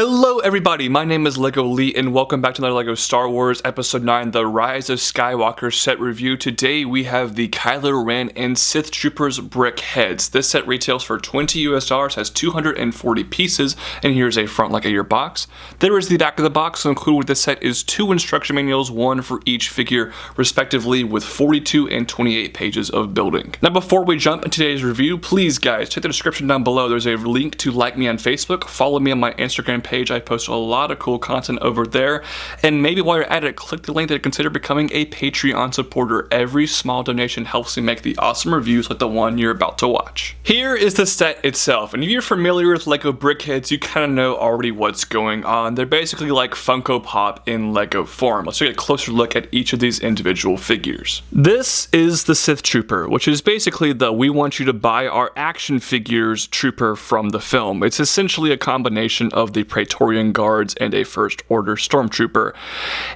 Hello everybody, my name is LEGO Lee and welcome back to another LEGO Star Wars Episode 9 The Rise of Skywalker set review. Today we have the Kylo Ren and Sith Troopers BrickHeadz. This set retails for $20 US, has 240 pieces, and here's a front like a year box. There is the back of the box, so included with this set is 2 instruction manuals, one for each figure respectively, with 42 and 28 pages of building. Now before we jump into today's review, please guys, check the description down below. There's a link to like me on Facebook, follow me on my Instagram page. I post a lot of cool content over there, and maybe while you're at it, click the link to consider becoming a Patreon supporter. Every small donation helps me make the awesome reviews like the one you're about to watch. Here is the set itself, and if you're familiar with LEGO BrickHeadz, you kind of know already what's going on. They're basically like Funko Pop in LEGO form. Let's take a closer look at each of these individual figures. This is the Sith Trooper, which is basically the "we want you to buy our action figures" trooper from the film. It's essentially a combination of the Praetorian Guards and a First Order Stormtrooper,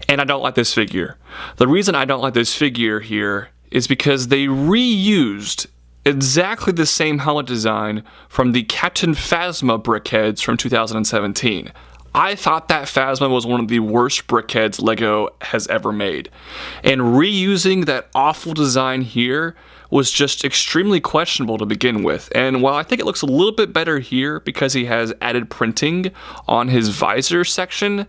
and I don't like this figure. The reason I don't like this figure here is because they reused exactly the same helmet design from the Captain Phasma BrickHeadz from 2017. I thought that Phasma was one of the worst BrickHeadz LEGO has ever made, and reusing that awful design here was just extremely questionable to begin with. And while I think it looks a little bit better here because he has added printing on his visor section,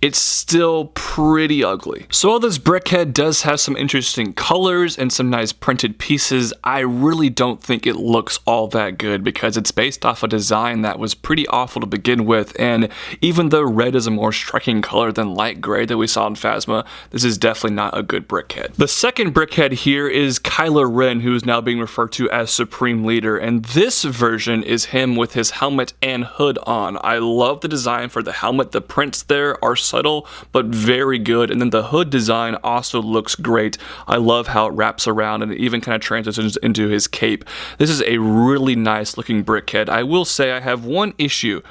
it's still pretty ugly. So while this BrickHead does have some interesting colors and some nice printed pieces, I really don't think it looks all that good because it's based off a design that was pretty awful to begin with, and even though red is a more striking color than light gray that we saw in Phasma, this is definitely not a good BrickHead. The second BrickHead here is Kylo Ren, who is now being referred to as Supreme Leader, and this version is him with his helmet and hood on. I love the design for the helmet. The prints there are subtle but very good, and then the hood design also looks great. I love how it wraps around and it even kind of transitions into his cape. This is a really nice looking BrickHead. I will say I have one issue.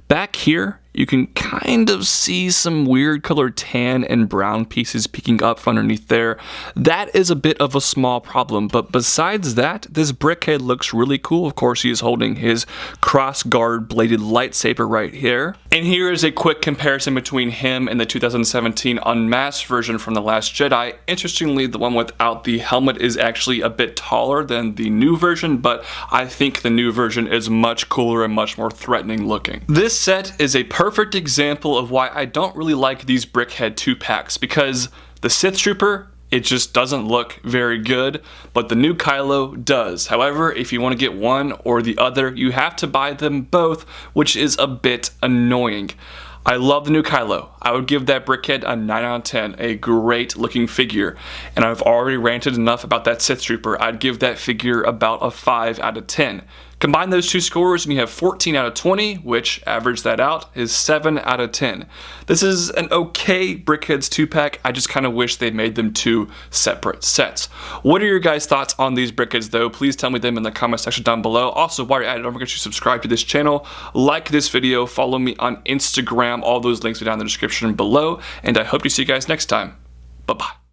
Back here, you can kind of see some weird colored tan and brown pieces peeking up from underneath there. That is a bit of a small problem, but besides that, this BrickHead looks really cool. Of course, he is holding his cross-guard bladed lightsaber right here. And here is a quick comparison between him and the 2017 unmasked version from The Last Jedi. Interestingly, the one without the helmet is actually a bit taller than the new version, but I think the new version is much cooler and much more threatening looking. This set is a perfect example of why I don't really like these BrickHead 2-packs, because the Sith Trooper, it just doesn't look very good, but the new Kylo does. However, if you want to get one or the other, you have to buy them both, which is a bit annoying. I love the new Kylo. I would give that BrickHead a 9 out of 10, a great looking figure. And I've already ranted enough about that Sith Trooper. I'd give that figure about a 5 out of 10. Combine those two scores and you have 14 out of 20, which, average that out, is 7 out of 10. This is an okay BrickHeadz 2-pack. I just kind of wish they made them 2 separate sets. What are your guys' thoughts on these BrickHeadz though? Please tell me them in the comment section down below. Also, while you're at it, don't forget to subscribe to this channel, like this video, follow me on Instagram. All those links are down in the description below, and I hope to see you guys next time. Bye-bye.